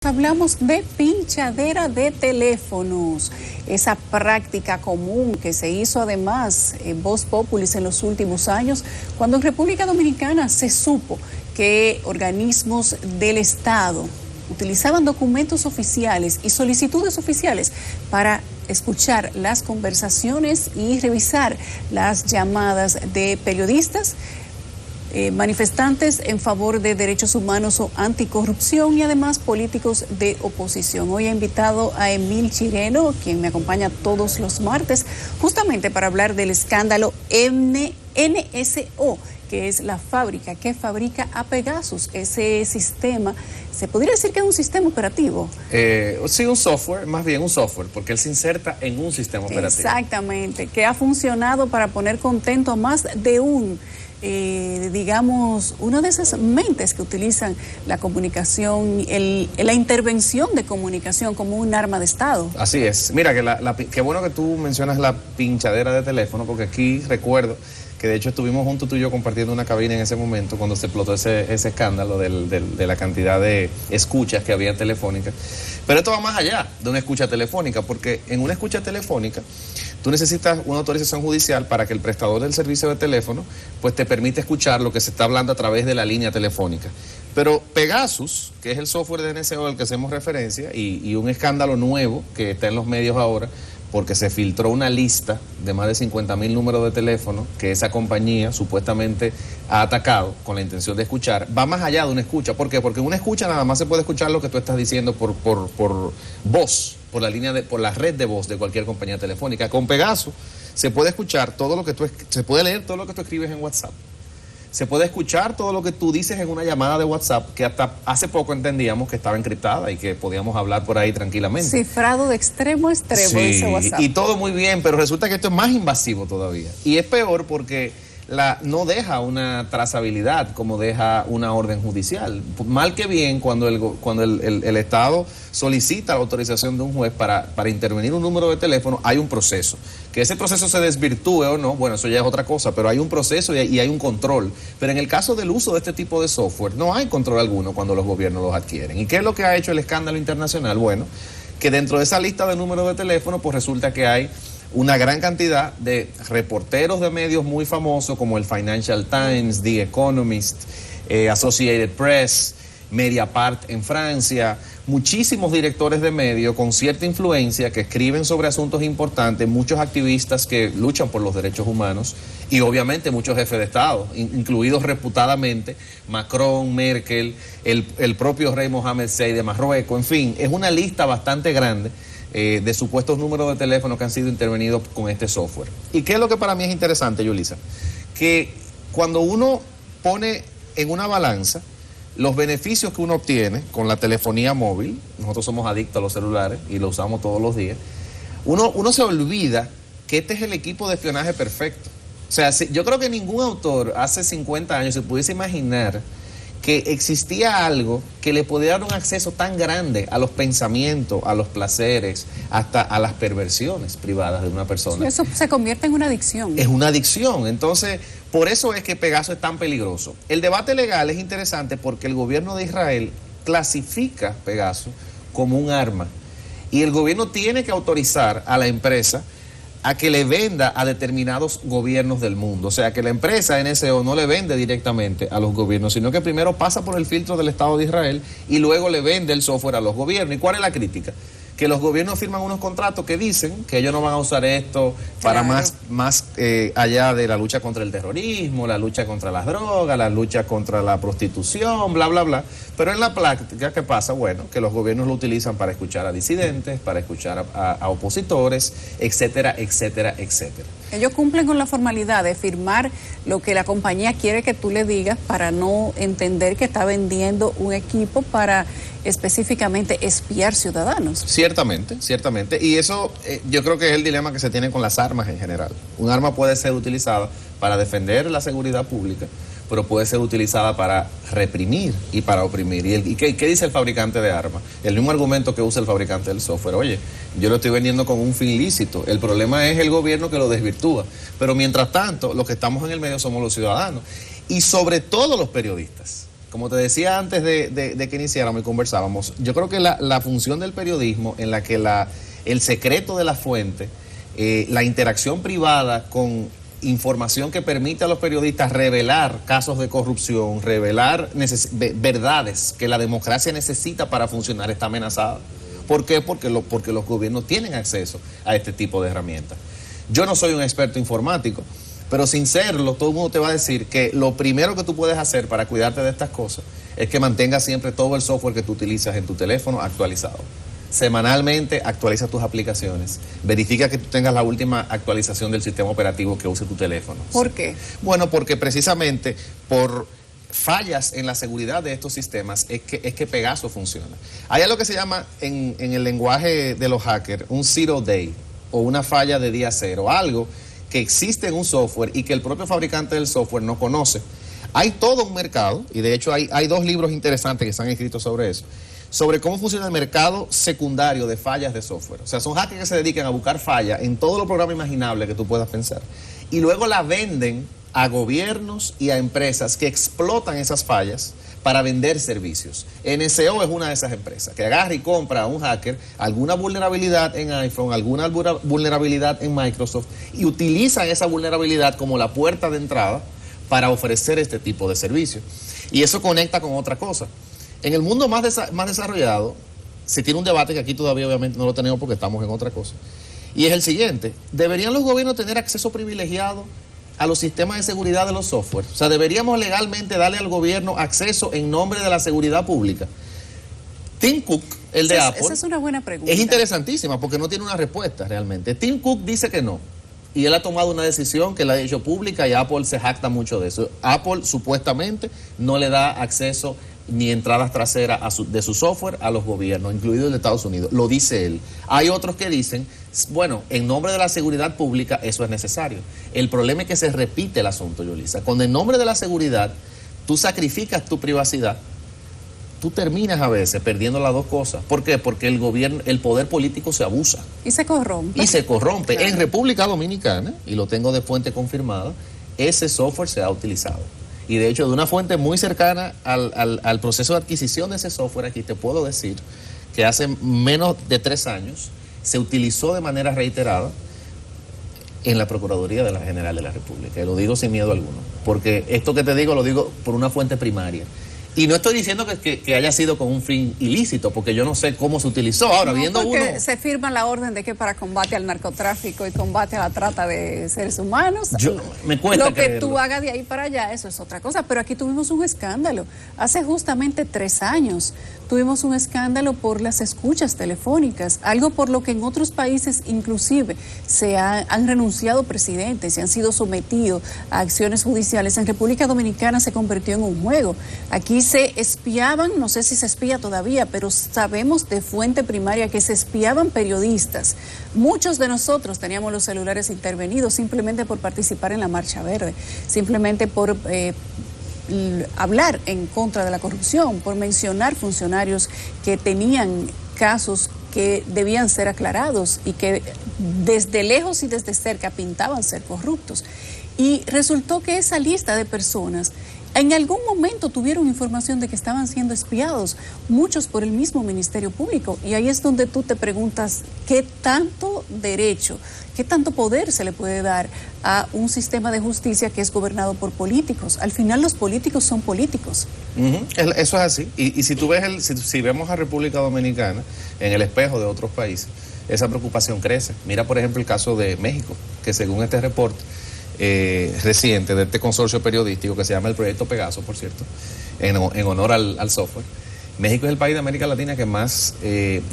Hablamos de pinchadera de teléfonos, esa práctica común que se hizo además en Voz Populis en los últimos años, cuando en República Dominicana se supo que organismos del Estado utilizaban documentos oficiales y solicitudes oficiales para escuchar las conversaciones y revisar las llamadas de periodistas, manifestantes en favor de derechos humanos o anticorrupción y además políticos de oposición. Hoy he invitado a Emil Chireno, quien me acompaña todos los martes, justamente para hablar del escándalo NSO, que es la fábrica que fabrica a Pegasus. Ese sistema, ¿se podría decir que es un sistema operativo? Sí, un software, más bien un software, porque él se inserta en un sistema operativo. Exactamente, que ha funcionado para poner contento a más de digamos, una de esas mentes que utilizan la comunicación, la intervención de comunicación como un arma de Estado. Así es. Mira, qué bueno que tú mencionas la pinchadera de teléfono, porque aquí recuerdo que de hecho estuvimos juntos tú y yo compartiendo una cabina en ese momento cuando se explotó ese escándalo de la cantidad de escuchas que había telefónicas. Pero esto va más allá de una escucha telefónica, porque en una escucha telefónica tú necesitas una autorización judicial para que el prestador del servicio de teléfono pues te permite escuchar lo que se está hablando a través de la línea telefónica. Pero Pegasus, que es el software de NSO al que hacemos referencia, y un escándalo nuevo que está en los medios ahora, porque se filtró una lista de más de 50,000 números de teléfono que esa compañía supuestamente ha atacado con la intención de escuchar, va más allá de una escucha. ¿Por qué? Porque en una escucha nada más se puede escuchar lo que tú estás diciendo por voz, por la red de voz de cualquier compañía telefónica. Con Pegasus se puede escuchar todo lo que se puede leer todo lo que tú escribes en WhatsApp. Se puede escuchar todo lo que tú dices en una llamada de WhatsApp, que hasta hace poco entendíamos que estaba encriptada y que podíamos hablar por ahí tranquilamente. Cifrado de extremo a extremo, sí, dice WhatsApp. Y todo muy bien, pero resulta que esto es más invasivo todavía. Y es peor porque no deja una trazabilidad como deja una orden judicial. Mal que bien, cuando el Estado solicita la autorización de un juez para intervenir un número de teléfono, hay un proceso. Que ese proceso se desvirtúe o no, bueno, eso ya es otra cosa, pero hay un proceso y hay un control. Pero en el caso del uso de este tipo de software, no hay control alguno cuando los gobiernos los adquieren. ¿Y qué es lo que ha hecho el escándalo internacional? Bueno, que dentro de esa lista de números de teléfono, pues resulta que hay una gran cantidad de reporteros de medios muy famosos como el Financial Times, The Economist, Associated Press, Mediapart en Francia, muchísimos directores de medios con cierta influencia que escriben sobre asuntos importantes, muchos activistas que luchan por los derechos humanos y obviamente muchos jefes de Estado, incluidos reputadamente Macron, Merkel, el propio rey Mohammed VI de Marruecos, en fin, es una lista bastante grande de supuestos números de teléfono que han sido intervenidos con este software. ¿Y qué es lo que para mí es interesante, Yulisa? Que cuando uno pone en una balanza los beneficios que uno obtiene con la telefonía móvil, nosotros somos adictos a los celulares y lo usamos todos los días, uno se olvida que este es el equipo de espionaje perfecto. O sea, yo creo que ningún autor hace 50 años se pudiese imaginar que existía algo que le podía dar un acceso tan grande a los pensamientos, a los placeres, hasta a las perversiones privadas de una persona. Eso se convierte en una adicción. Es una adicción. Entonces, por eso es que Pegasus es tan peligroso. El debate legal es interesante porque el gobierno de Israel clasifica Pegasus como un arma. Y el gobierno tiene que autorizar a la empresa a que le venda a determinados gobiernos del mundo. O sea, que la empresa NSO no le vende directamente a los gobiernos, sino que primero pasa por el filtro del Estado de Israel y luego le vende el software a los gobiernos. ¿Y cuál es la crítica? Que los gobiernos firman unos contratos que dicen que ellos no van a usar esto para más allá de la lucha contra el terrorismo, la lucha contra las drogas, la lucha contra la prostitución, bla, bla, bla. Pero en la práctica, ¿qué pasa? Bueno, que los gobiernos lo utilizan para escuchar a disidentes, para escuchar a opositores, etcétera, etcétera, etcétera. Ellos cumplen con la formalidad de firmar lo que la compañía quiere que tú le digas para no entender que está vendiendo un equipo para específicamente espiar ciudadanos. Ciertamente, ciertamente. Y eso yo creo que es el dilema que se tiene con las armas en general. Un arma puede ser utilizada para defender la seguridad pública, pero puede ser utilizada para reprimir y para oprimir. ¿Y qué dice el fabricante de armas? El mismo argumento que usa el fabricante del software. Oye, yo lo estoy vendiendo con un fin lícito. El problema es el gobierno que lo desvirtúa. Pero mientras tanto, los que estamos en el medio somos los ciudadanos. Y sobre todo los periodistas. Como te decía antes de que iniciáramos y conversábamos, yo creo que la función del periodismo en la que el secreto de la fuente, la interacción privada con información que permite a los periodistas revelar casos de corrupción, revelar verdades que la democracia necesita para funcionar, está amenazada. ¿Por qué? Porque los gobiernos tienen acceso a este tipo de herramientas. Yo no soy un experto informático, pero sin serlo, todo el mundo te va a decir que lo primero que tú puedes hacer para cuidarte de estas cosas es que mantengas siempre todo el software que tú utilizas en tu teléfono actualizado. Semanalmente actualiza tus aplicaciones. Verifica que tú tengas la última actualización del sistema operativo que use tu teléfono. ¿Por qué? Bueno, porque precisamente por fallas en la seguridad de estos sistemas es que Pegasus funciona. Hay algo que se llama en el lenguaje de los hackers un zero day o una falla de día cero, algo que existe en un software y que el propio fabricante del software no conoce. Hay todo un mercado, y de hecho hay 2 libros interesantes que se han escrito sobre eso, sobre cómo funciona el mercado secundario de fallas de software. O sea, son hackers que se dedican a buscar fallas en todos los programas imaginables que tú puedas pensar. Y luego la venden a gobiernos y a empresas que explotan esas fallas para vender servicios. NSO es una de esas empresas que agarra y compra a un hacker alguna vulnerabilidad en iPhone, alguna vulnerabilidad en Microsoft y utilizan esa vulnerabilidad como la puerta de entrada para ofrecer este tipo de servicios. Y eso conecta con otra cosa. En el mundo más desarrollado se tiene un debate que aquí todavía obviamente no lo tenemos porque estamos en otra cosa. Y es el siguiente: ¿deberían los gobiernos tener acceso privilegiado a los sistemas de seguridad de los software? O sea, ¿deberíamos legalmente darle al gobierno acceso en nombre de la seguridad pública? Tim Cook, el de Apple... Esa es una buena pregunta. Es interesantísima porque no tiene una respuesta realmente. Tim Cook dice que no. Y él ha tomado una decisión que la ha hecho pública y Apple se jacta mucho de eso. Apple supuestamente no le da acceso ni entradas traseras de su software a los gobiernos, incluido el de Estados Unidos. Lo dice él. Hay otros que dicen, bueno, en nombre de la seguridad pública eso es necesario. El problema es que se repite el asunto, Yulisa. Cuando en nombre de la seguridad tú sacrificas tu privacidad, tú terminas a veces perdiendo las dos cosas. ¿Por qué? Porque el gobierno, el poder político se abusa. Y se corrompe. Y se corrompe. Claro. En República Dominicana, y lo tengo de fuente confirmada, ese software se ha utilizado. Y de hecho, de una fuente muy cercana al proceso de adquisición de ese software, aquí te puedo decir que hace menos de 3 años se utilizó de manera reiterada en la Procuraduría de la General de la República. Y lo digo sin miedo alguno, porque esto que te digo lo digo por una fuente primaria. Y no estoy diciendo que haya sido con un fin ilícito, porque yo no sé cómo se utilizó. Ahora, viendo uno... se firma la orden de que para combate al narcotráfico y combate a la trata de seres humanos, me cuesta lo que creerlo. tú hagas de ahí para allá, eso es otra cosa. Pero aquí tuvimos un escándalo. Hace justamente 3 años tuvimos un escándalo por las escuchas telefónicas, algo por lo que en otros países inclusive han renunciado presidentes, se han sido sometidos a acciones judiciales. En República Dominicana se convirtió en un juego. Aquí se espiaban, no sé si se espía todavía, pero sabemos de fuente primaria que se espiaban periodistas. Muchos de nosotros teníamos los celulares intervenidos simplemente por participar en la Marcha Verde, simplemente por hablar en contra de la corrupción, por mencionar funcionarios que tenían casos que debían ser aclarados y que desde lejos y desde cerca pintaban ser corruptos. Y resultó que esa lista de personas en algún momento tuvieron información de que estaban siendo espiados, muchos por el mismo Ministerio Público. Y ahí es donde tú te preguntas qué tanto derecho, qué tanto poder se le puede dar a un sistema de justicia que es gobernado por políticos. Al final los políticos son políticos. Eso es así. Y si tú ves si vemos a República Dominicana en el espejo de otros países, esa preocupación crece. Mira, por ejemplo, el caso de México, que según este reporte reciente de este consorcio periodístico que se llama el Proyecto Pegasus, por cierto, en honor al software, México es el país de América Latina que más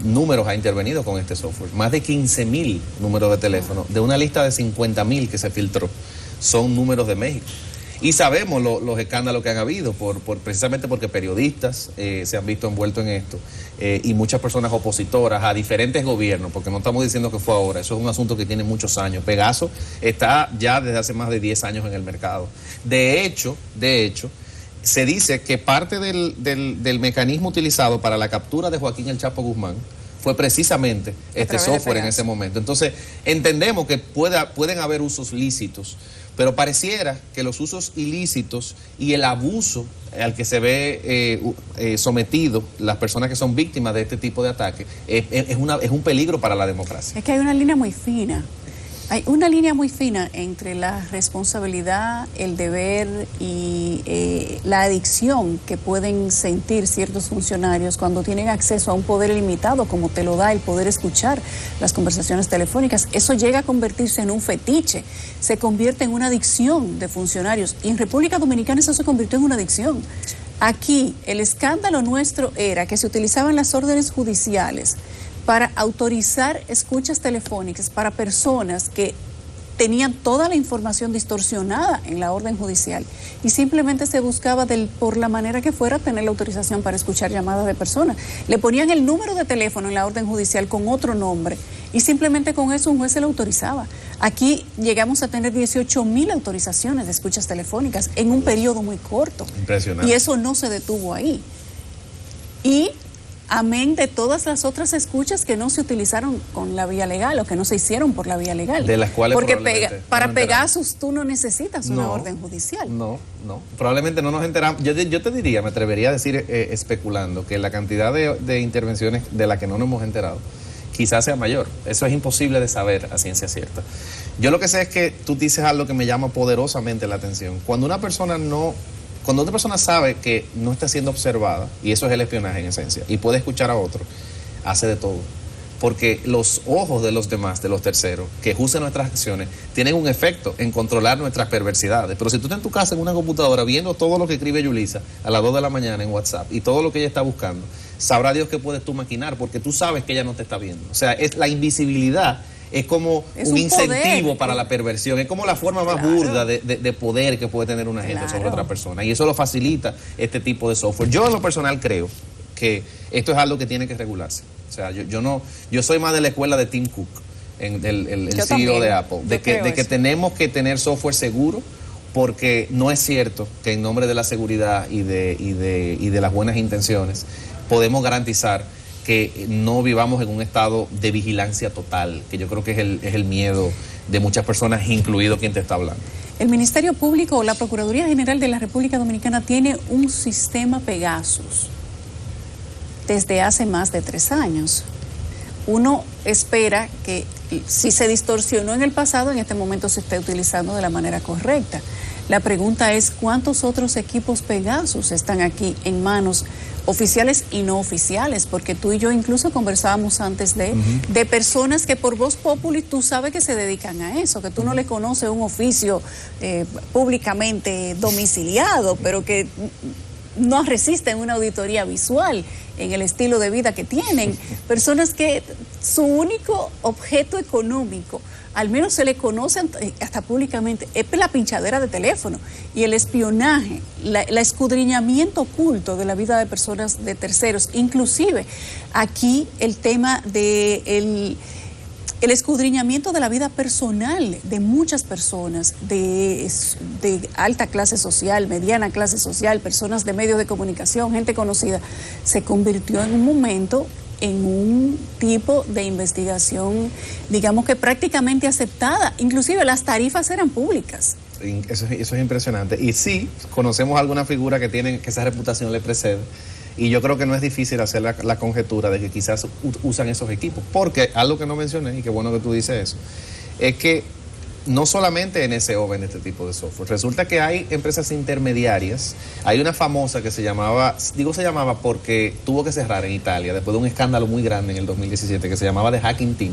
números ha intervenido con este software. Más de 15,000 números de teléfono, de una lista de 50,000 que se filtró, son números de México. Y sabemos los escándalos que han habido, precisamente porque periodistas se han visto envueltos en esto, y muchas personas opositoras a diferentes gobiernos, porque no estamos diciendo que fue ahora, eso es un asunto que tiene muchos años. Pegasus está ya desde hace más de 10 años en el mercado. De hecho, se dice que parte del mecanismo utilizado para la captura de Joaquín El Chapo Guzmán fue precisamente este software en ese momento. Entonces, entendemos que pueden haber usos lícitos, pero pareciera que los usos ilícitos y el abuso al que se ve sometido las personas que son víctimas de este tipo de ataques es un peligro para la democracia. Es que hay una línea muy fina. Hay una línea muy fina entre la responsabilidad, el deber y la adicción que pueden sentir ciertos funcionarios cuando tienen acceso a un poder ilimitado, como te lo da el poder escuchar las conversaciones telefónicas. Eso llega a convertirse en un fetiche, se convierte en una adicción de funcionarios. Y en República Dominicana eso se convirtió en una adicción. Aquí el escándalo nuestro era que se utilizaban las órdenes judiciales para autorizar escuchas telefónicas para personas que tenían toda la información distorsionada en la orden judicial y simplemente se buscaba por la manera que fuera tener la autorización para escuchar llamadas de personas. Le ponían el número de teléfono en la orden judicial con otro nombre y simplemente con eso un juez se lo autorizaba. Aquí llegamos a tener 18,000 autorizaciones de escuchas telefónicas en un periodo muy corto. Impresionante. Y eso no se detuvo ahí. Y amén de todas las otras escuchas que no se utilizaron con la vía legal o que no se hicieron por la vía legal. De las cuales porque para no Pegasus tú no necesitas una orden judicial. No, probablemente no nos enteramos. Yo te diría, me atrevería a decir especulando que la cantidad de intervenciones de las que no nos hemos enterado quizás sea mayor. Eso es imposible de saber a ciencia cierta. Yo lo que sé es que tú dices algo que me llama poderosamente la atención. Cuando una persona sabe que no está siendo observada, y eso es el espionaje en esencia, y puede escuchar a otro, hace de todo. Porque los ojos de los demás, de los terceros, que juzgan nuestras acciones, tienen un efecto en controlar nuestras perversidades. Pero si tú estás en tu casa en una computadora viendo todo lo que escribe Yulisa a las 2 de la mañana en WhatsApp y todo lo que ella está buscando, sabrá Dios que puedes tú maquinar porque tú sabes que ella no te está viendo. O sea, la invisibilidad es como un incentivo poder para la perversión, es como la forma más burda de poder que puede tener una gente sobre otra persona, y eso lo facilita este tipo de software. Yo en lo personal creo que esto es algo que tiene que regularse. O sea, yo soy más de la escuela de Tim Cook, el CEO también, de Apple, de que tenemos que tener software seguro, porque no es cierto que en nombre de la seguridad y de las buenas intenciones podemos garantizar que no vivamos en un estado de vigilancia total, que yo creo que es el miedo de muchas personas, incluido quien te está hablando. El Ministerio Público o la Procuraduría General de la República Dominicana tiene un sistema Pegasus desde hace más de 3 años. Uno espera que si se distorsionó en el pasado, en este momento se esté utilizando de la manera correcta. La pregunta es, ¿cuántos otros equipos Pegasus están aquí en manos oficiales y no oficiales? Porque tú y yo incluso conversábamos antes de personas que por Voz Populi tú sabes que se dedican a eso, que tú no le conoces un oficio públicamente domiciliado, pero que no resisten una auditoría visual en el estilo de vida que tienen. Personas que su único objeto económico, al menos se le conoce hasta públicamente, es la pinchadera de teléfono y el espionaje, el escudriñamiento oculto de la vida de personas, de terceros. Inclusive aquí el tema de el escudriñamiento de la vida personal de muchas personas de alta clase social, mediana clase social, personas de medios de comunicación, gente conocida, se convirtió en un momento en un tipo de investigación, digamos que prácticamente aceptada. Inclusive las tarifas eran públicas. Eso es impresionante. Y sí, conocemos alguna figura que esa reputación le precede. Y yo creo que no es difícil hacer la conjetura de que quizás usan esos equipos. Porque algo que no mencioné, y qué bueno que tú dices eso, es que no solamente NSO vende este tipo de software. Resulta que hay empresas intermediarias. Hay una famosa que se llamaba porque tuvo que cerrar en Italia después de un escándalo muy grande en el 2017 que se llamaba The Hacking Team,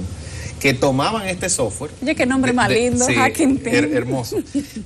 que tomaban este software. Oye, qué nombre más lindo, sí, Hacking Team. Hermoso.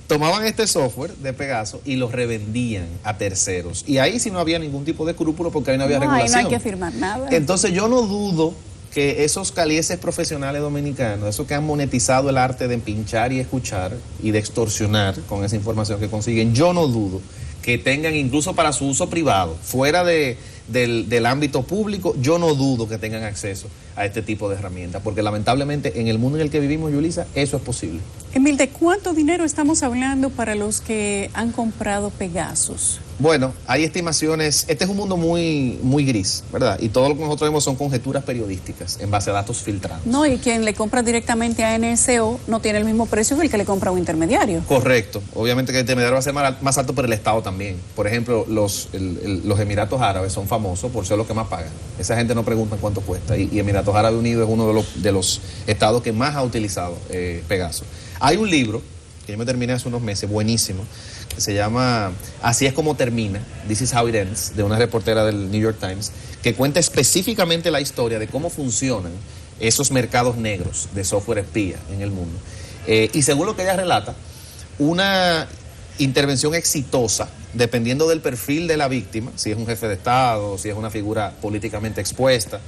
Tomaban este software de Pegaso y los revendían a terceros. Y ahí sí no había ningún tipo de escrúpulo porque ahí no había regulación. Ahí no hay que firmar nada. Entonces yo no dudo que esos calieses profesionales dominicanos, esos que han monetizado el arte de pinchar y escuchar y de extorsionar con esa información que consiguen, yo no dudo que tengan incluso para su uso privado, fuera de del ámbito público, yo no dudo que tengan acceso a este tipo de herramientas, porque lamentablemente en el mundo en el que vivimos, Yulisa, eso es posible. Emil, ¿de cuánto dinero estamos hablando para los que han comprado Pegasus? Bueno, hay estimaciones, este es un mundo muy, muy gris, ¿verdad? Y todo lo que nosotros vemos son conjeturas periodísticas en base a datos filtrados. No, y quien le compra directamente a NSO no tiene el mismo precio que el que le compra a un intermediario. Correcto, obviamente que el intermediario va a ser más alto, pero el Estado también. Por ejemplo, los Emiratos Árabes son famosos por ser los que más pagan. Esa gente no pregunta cuánto cuesta, y Emiratos Árabes Unidos es uno de los estados que más ha utilizado Pegasus. Hay un libro que yo me terminé hace unos meses, buenísimo, que se llama Así es como termina, This is how it ends, de una reportera del New York Times, que cuenta específicamente la historia de cómo funcionan esos mercados negros de software espía en el mundo. Y según lo que ella relata, una intervención exitosa, dependiendo del perfil de la víctima, si es un jefe de Estado, si es una figura políticamente expuesta,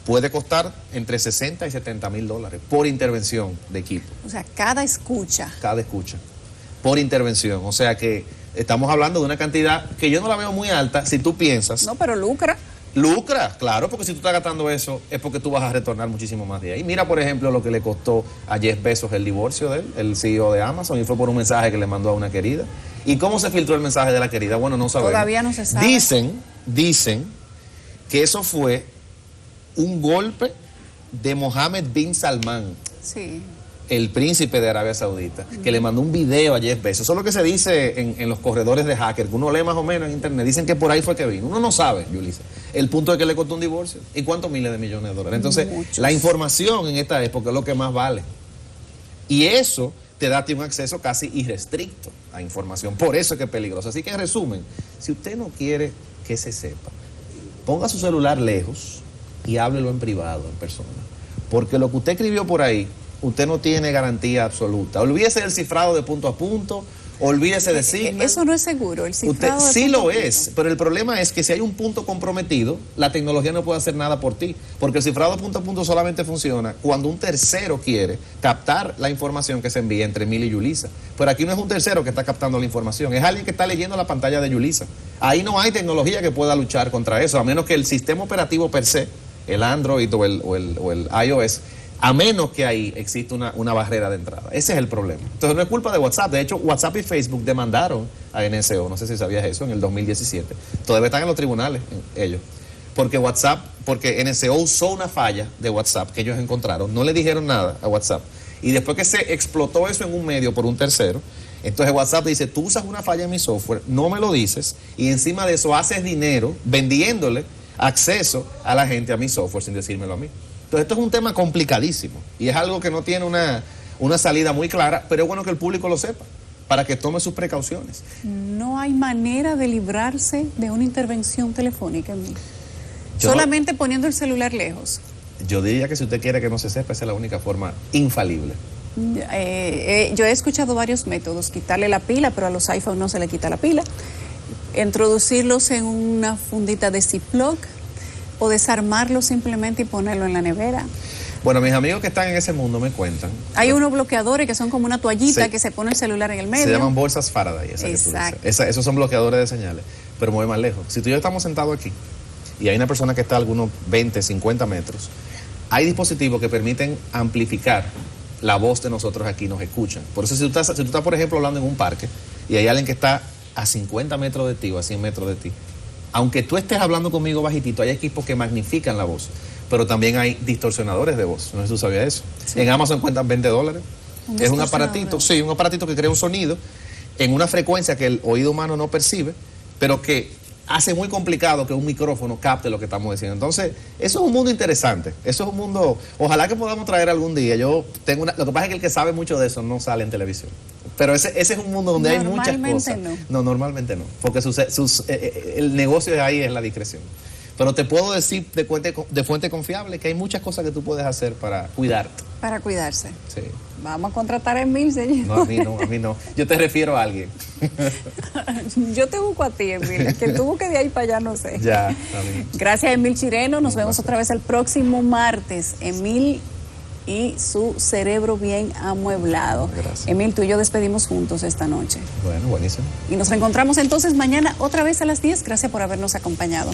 puede costar entre 60 y 70 mil dólares por intervención de equipo. O sea, cada escucha. Cada escucha. Por intervención. O sea que estamos hablando de una cantidad que yo no la veo muy alta si tú piensas. No, pero lucra. Lucra, claro, porque si tú estás gastando eso es porque tú vas a retornar muchísimo más de ahí. Mira, por ejemplo, lo que le costó a Jeff Bezos el divorcio de él, el CEO de Amazon, y fue por un mensaje que le mandó a una querida. ¿Y cómo se filtró el mensaje de la querida? Bueno, no sabemos. Todavía no se sabe. Dicen que eso fue un golpe de Mohammed bin Salman, sí, el príncipe de Arabia Saudita, que le mandó un video a Jeff Bezos. Eso es lo que se dice en los corredores de hacker, que uno lee más o menos en internet. Dicen que por ahí fue que vino. Uno no sabe, Yulisa, el punto de que le costó un divorcio y cuántos miles de millones de dólares. Entonces, muchos. La información en esta época es lo que más vale. Y eso te da a ti un acceso casi irrestricto a información. Por eso es que es peligroso. Así que, en resumen, si usted no quiere que se sepa, ponga su celular lejos y háblelo en privado, en persona. Porque lo que usted escribió por ahí, usted no tiene garantía absoluta. Olvídese del cifrado de punto a punto, olvídese de signos. Eso no es seguro, el cifrado Usted de sí punto lo a punto. es, pero el problema es que si hay un punto comprometido, la tecnología no puede hacer nada por ti. Porque el cifrado de punto a punto solamente funciona cuando un tercero quiere captar la información que se envía entre Emil y Yulisa. Pero aquí no es un tercero que está captando la información, es alguien que está leyendo la pantalla de Yulisa. Ahí no hay tecnología que pueda luchar contra eso, a menos que el sistema operativo per se, el Android o el iOS, a menos que ahí exista una barrera de entrada. Ese es el problema. Entonces no es culpa de WhatsApp. De hecho, WhatsApp y Facebook demandaron a NSO, no sé si sabías eso, en el 2017. Todavía están en los tribunales ellos. Porque NSO usó una falla de WhatsApp que ellos encontraron, no le dijeron nada a WhatsApp. Y después que se explotó eso en un medio por un tercero, entonces WhatsApp dice, tú usas una falla en mi software, no me lo dices, y encima de eso haces dinero vendiéndole acceso a la gente a mi software sin decírmelo a mí. Entonces esto es un tema complicadísimo y es algo que no tiene una salida muy clara, pero es bueno que el público lo sepa para que tome sus precauciones. No hay manera de librarse de una intervención telefónica, solamente poniendo el celular lejos. Yo diría que si usted quiere que no se sepa, esa es la única forma infalible. Yo he escuchado varios métodos, quitarle la pila, pero a los iPhones no se le quita la pila, introducirlos en una fundita de Ziploc o desarmarlos simplemente y ponerlo en la nevera. Bueno, mis amigos que están en ese mundo me cuentan. Hay unos bloqueadores que son como una toallita Sí. que se pone el celular en el medio. Se llaman bolsas Faraday. Exacto. Esos son bloqueadores de señales, pero mueve más lejos. Si tú y yo estamos sentados aquí y hay una persona que está a algunos 20, 50 metros, hay dispositivos que permiten amplificar la voz de nosotros aquí, nos escuchan. Por eso si tú estás, por ejemplo, hablando en un parque y hay alguien que está a 50 metros de ti o a 100 metros de ti, aunque tú estés hablando conmigo bajitito, hay equipos que magnifican la voz, pero también hay distorsionadores de voz. No sé si tú sabías eso. Sí. En Amazon cuentan $20. Es un aparatito, sí, un aparatito que crea un sonido en una frecuencia que el oído humano no percibe, pero que hace muy complicado que un micrófono capte lo que estamos diciendo. Entonces, eso es un mundo interesante. Eso es un mundo, ojalá que podamos traer algún día. Lo que pasa es que el que sabe mucho de eso no sale en televisión. Pero ese es un mundo donde hay muchas cosas. No, normalmente no. Porque el negocio de ahí es la discreción. Pero te puedo decir de fuente confiable que hay muchas cosas que tú puedes hacer para cuidarte. Para cuidarse. Sí. Vamos a contratar a Emil, señor. No, a mí no. Yo te refiero a alguien. Yo te busco a ti, Emil. Que tú busques de ahí para allá, no sé. Ya, a mí. Gracias, Emil Chireno. Nos vemos otra vez el próximo martes. Emil y su cerebro bien amueblado. Gracias. Emil, tú y yo despedimos juntos esta noche. Bueno, buenísimo. Y nos reencontramos entonces mañana otra vez a las 10. Gracias por habernos acompañado.